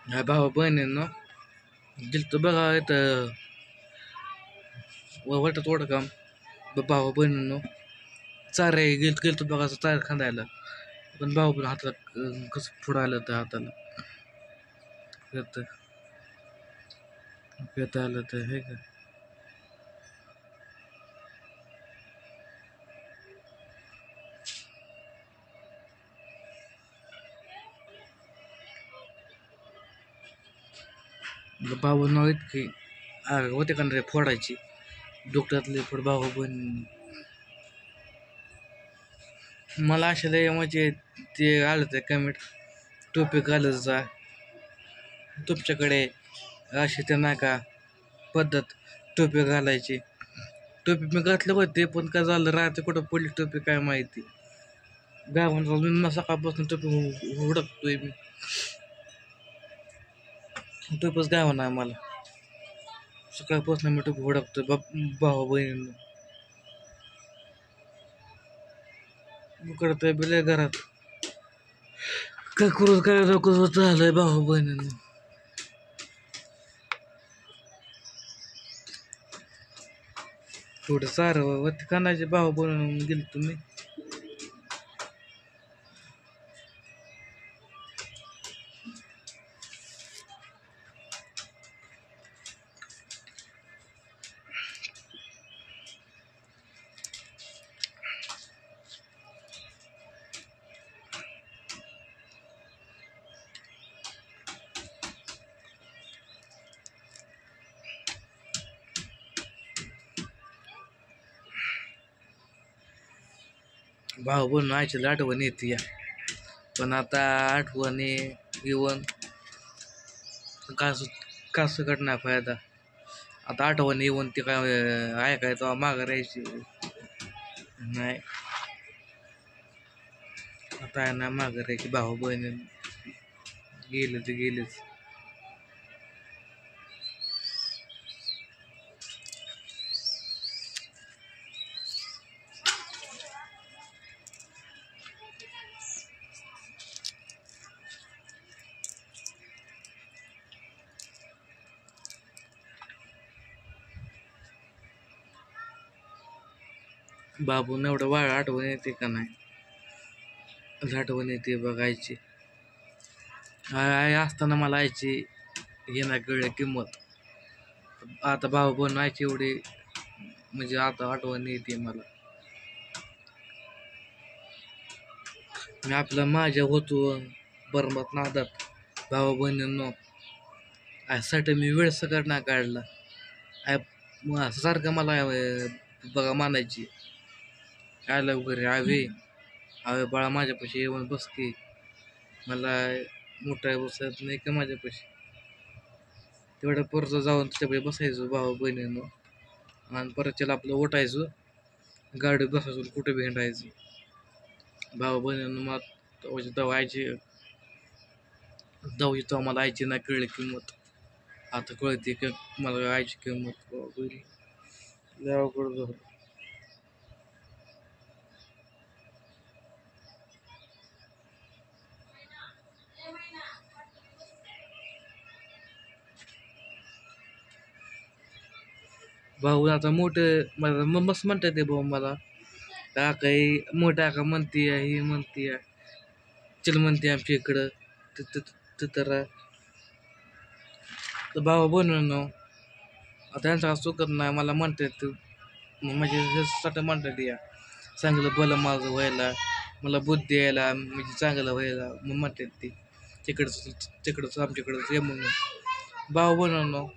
ह्या भाऊ बहिणींनो गेलतो बघा इथं वाटत काम भाऊ बहिणींनो चारे गेलतो बघा चार खांदायला पण भाऊ पण हाताला कसं फुडायला त्या हाताला येत येता आलं तर हे का भाऊ नाव इतकी होते का रे फोडायची डोक्यातले फोड भाऊ बहीण मला अशा लय म्हणजे ते आलं ते कमेंट टोपी घालत जा तुमच्याकडे अशी ते नाही का पद्धत टोपी घालायची टोपी मी घातलं होते पण काय झालं राहते कुठं पडली टोपी काय माहिती गावात सकाळपासून टोपी हुडकतोय मी टोपीच गाव नाही मला सकाळपासून मी टोपी हुडकतोय भाऊ बहिणींना करतोय बिले घरात काय करू काय नको झालंय भाऊ बहिणींना थोडं सारं वरती कानाचे भाऊ बनवून गेले तुम्ही भाऊ बनून आईची आठवण येते या पण आता आठवणी येऊन कसं करणार फायदा आता आठवण येऊन ते काय ऐकायचं मागं राहायची नाही आता आहे ना मागं राहायची भाऊ बहिणी गेले ते गेलेच बाबून एवढं वाळ आठवण येते का नाही आठवण येते बघायची आई असताना मला आईची हे ना कळलं किंमत आता भाऊ बनवायची एवढी म्हणजे आता आठवण येते मला मी आपलं माझ्या होतो बरमत नादात भाऊ बहिणींनो साठी मी वेळ सकट ना काढला सारखं मला बघा मानायची आयला वगैरे हवे बाळा माझ्यापाशी येऊन बसते मला मोठा बसत नाही का माझ्यापाशी तेवढं परत जाऊन त्याच्यापाशी बसायचो भाऊ बहिणींनो आणि परत त्याला आपलं ओटायचो गाडी बसायचो कुठे बी हिंडायचो भाऊ बहिणींनो मग तेव्हा आयची तेव्हा तेव्हा मला आईची नाही कळली किंमत आता कळते की मला आईची किंमत लय अवघड झालं भाऊ आता मोठं मस्त म्हणतात ते भाऊ मला का काही मोठा का म्हणते ही म्हणते चल म्हणते आमच्या इकडं तर भाऊ बनवून आता त्यांचा चुकत नाही मला म्हणतात म्हणजे साठी म्हणतात या चांगलं भलं माझं व्हायला मला बुद्धी यायला म्हणजे चांगलं व्हायला मग म्हणतात ते तिकडचं आमच्याकडचं ये म्हणून भाऊ बनवणं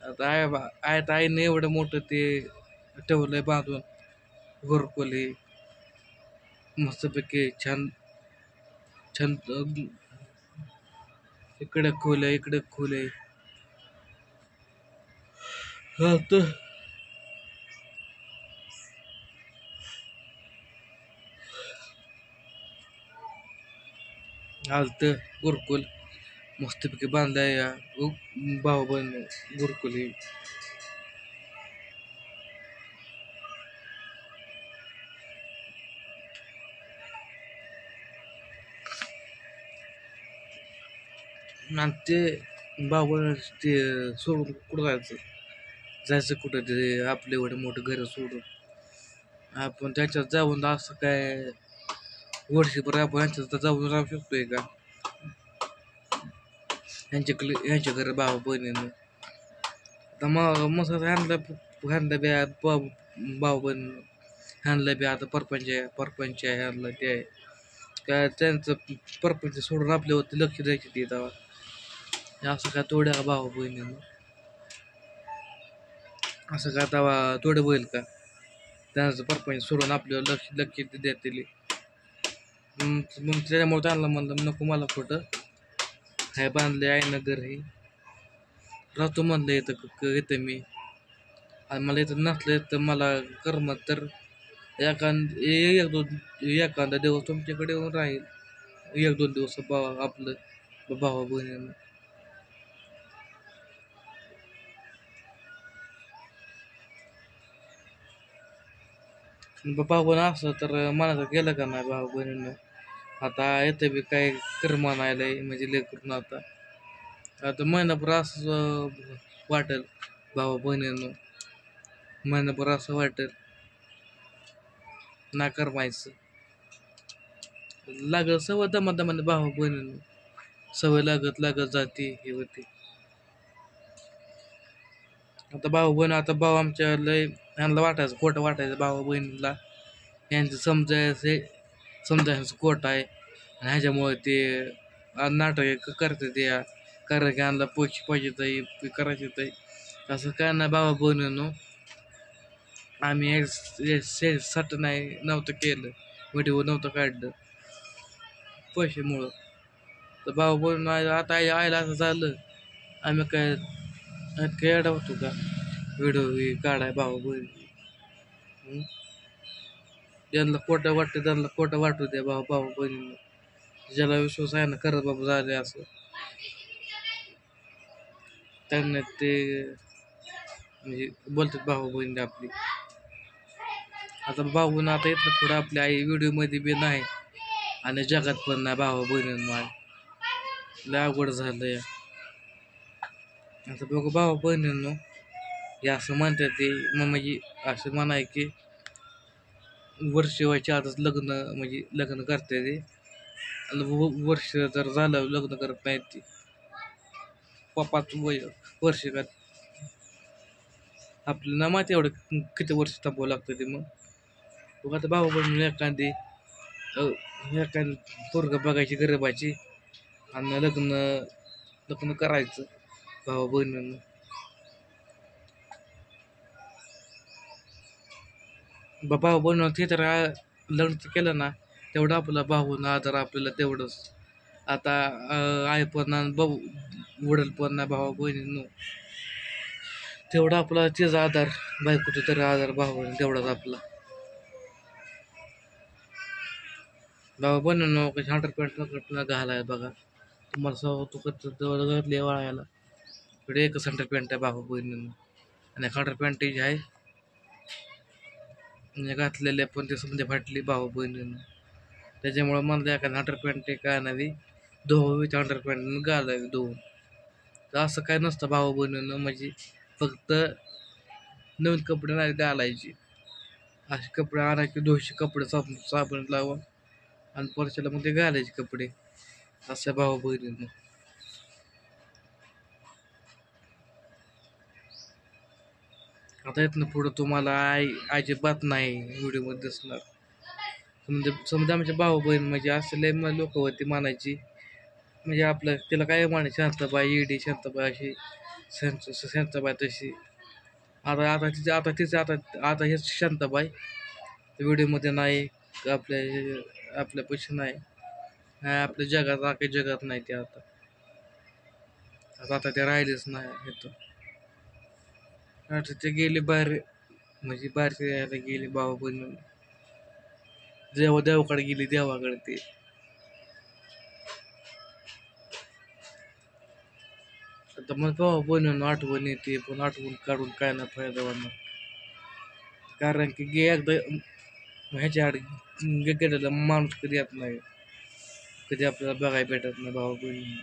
आता आईने एवढं मोठं ते ठेवलंय बांधून घरकुली मस्तपैकी छान छान इकडे खोले तर आलत गुरुकुल मस्तपैकी बांधाय भाऊ बहीण गुरुकुली आणि ते भाऊ ते सोडून कुठं जायचं कुठं ते आपलं एवढं मोठं घर सोडून आपण त्याच्यात जाऊन असं काय वर्षभर आपण ह्यांच्यात जाऊन राहू शकतोय का? ह्यांच्या घरी भाऊ बहिणीनं आता मग ह्यांना बी भाऊ बहीण ह्यांना बी आता परपंच आहे ह्यांना ते आहे काय त्यांचं परपंच सोडून आपल्यावरती लक्ष द्यायचे ते तेव्हा असं काय तोड्या भाऊ बहिणीनं असं का तेव्हा तोडं होईल का? त्यांचं परपंच सोडून आपल्यावर लक्ष देतील. मग त्याच्यामुळे त्यांना म्हणलं नको मला कुठं हाय बांधले आहे ना घर हे राहतो म्हणलं येतं मी आणि मला इथं नसलं तर मला करमत तर एखादा दिवस तुमच्याकडे येऊन राहील 1-2 दिवस आपलं भावा बहिणीनं भाऊ असं तर मनाचं गेलं का नाही भाऊ बहिणीनं आता येतं बी काय कर्म नाही म्हणजे लेकरून आता महिनाभर असं वाटेल भावा बहिणीनं महिनाभर असं वाटेल ना करमायचं लागल सवय दमादमाने भावा बहिणीनं सवय लागत जाते हे होते. आता भाऊ बहीण आता भाऊ आमच्या लय ह्यांना वाटायचं खोटं वाटायचं भाऊ बहिणीला यांचं समजायचं खोटं आहे आणि ह्याच्यामुळे ते नाटक करते ते कारण की आणला पैसे पाहिजे करायचे ते असं काय नाही भावा बहिणीनं आम्ही साठी नव्हतं केलं व्हिडिओ नव्हतं काढलं पैशामुळं तर भाऊ बहीण आता आयला असं झालं आम्ही काय येडा होतो का व्हिडिओ काढाय भाऊ बहीण ज्यांना खोटं वाटतं त्यांना खोटं वाटू द्या भाऊ बहिणीनं ज्याला विश्वास आहे ना खरं बाबा झाले असं त्यांना ते म्हणजे बोलतात भाऊ बहिणी आपली आता भाऊ बहीण आता इथलं पुढं आपली आई व्हिडिओ मध्ये बी नाही आणि जगात पण नाही भाऊ बहिणींना लय अवघड झालंय आता बघू भाऊ बहिणींनो हे असं म्हणतात ते म्हणजे असं म्हणाय की वर्ष व्हायच्या आतच लग्न करते ते वर्ष जर झालं लग्न करत नाहीत ती 5 वर्ष का आपल्याला माहिती एवढं किती वर्ष थांबावं लागतं ते मग आता भाऊ बहिणी एखादी पोरग बघायची गरीबाची आणि लग्न करायचं भाऊ बहिणीनं भाऊ बहिण ते तर लग्न केलं ना तेवढं आपला भाऊन आदर आपल्याला तेवढंच आता आई पण भाऊ वडील पण ना भाऊ बहिणीनं तेवढा आपला तिचा आधार बायकोचा तरी आधार भाऊ तेवढाच आपला भाऊ बहिणीनं कशी 100% घालाय बघा तुम्हाला तू घातली वाळायला इकडे एकच 100% आहे भाऊ बहिणीनं आणि 100% जी आहे घातलेले पण ते समजा फाटली भाऊ बहिणीनं त्याच्यामुळं म्हणलं एखादं 100% काय नाही धुवावी 100% घालावी धुवून तर असं काय नसतं भाऊ बहिणीनं म्हणजे फक्त नवीन कपडे नाही घालायचे असे कपडे आणायचे धुवायचे कपडे साबण लावून आणि परशाला मग ते घालायचे कपडे असं भाऊ बहिणीनं आता इथनं पुढं तुम्हाला अजिबात नाही व्हिडिओ मध्ये दिसणार समजा आमचे भाऊ बहीण म्हणजे असले लोक होती मानायची म्हणजे आपलं तिला काय म्हणायची शांताबाई इडी शांताबाई अशी शांताबाई तशी आता हेच शांताबाई व्हिडिओमध्ये नाही आपल्या पैसे नाही आपल्या जगात जगात नाही ते आता ते राहिलेच नाही येतो आता ते गेले बाहेर म्हणजे बाहेर यायला गेले भाऊ बहीण देवाकडे गेली देवाकडे ते आता मग भाऊ बहीण आठवण येते पण आठवण काढून काय ना फायदा होणार कारण की एकदा ह्याच्या आड माणूस कधी येत नाही कधी आपल्याला बघायला भेटत नाही भाऊ बहिणी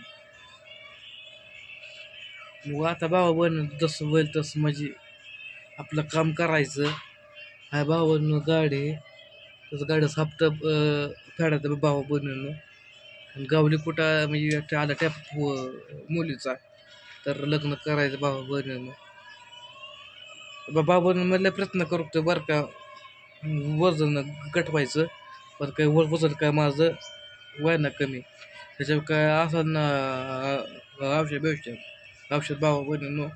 मग आता भावा बहिण जसं होईल तसं म्हणजे आपलं काम करायचं. हाय भावा बहिणीनं गाडी, तसं गाडीचा हप्ता फेडायचा भावा बहिणीनं. आणि गावली कुठं म्हणजे ते आला त्या मुलीचा तर लग्न करायचं भावा बहिणीनं. भावा बहिणीनं प्रयत्न करतो बरं का वजन घटवायचं. पण काही वजन काय माझं व्हायना कमी. त्याच्यावर काय असं ना औषध भावा बहिणीनं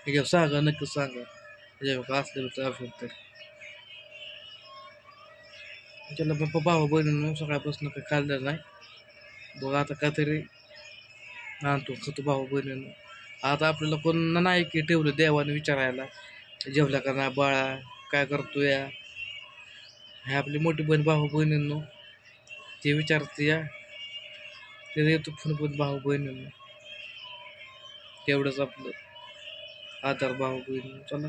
त्याच्यावर सांगा, नक्की सांगा. त्याच्यावर काय असलं तर औषध तर त्याला भावा बहिणीनं सकाळपासून काही खाल्लं नाही. बघ आता काहीतरी आणतो खातो भावा बहिणीनं. आता आपल्याला कोण नाही की ठेवलं देवाने विचारायला, जेवला का ना बाळा, काय करतो या. हे आपली मोठी बहीण भाऊ बहिणींनो ते विचारते या, ते येतो फोन पण भाऊ बहिणींनो. तेवढंच आपलं आधार भाऊ बहिणी. चला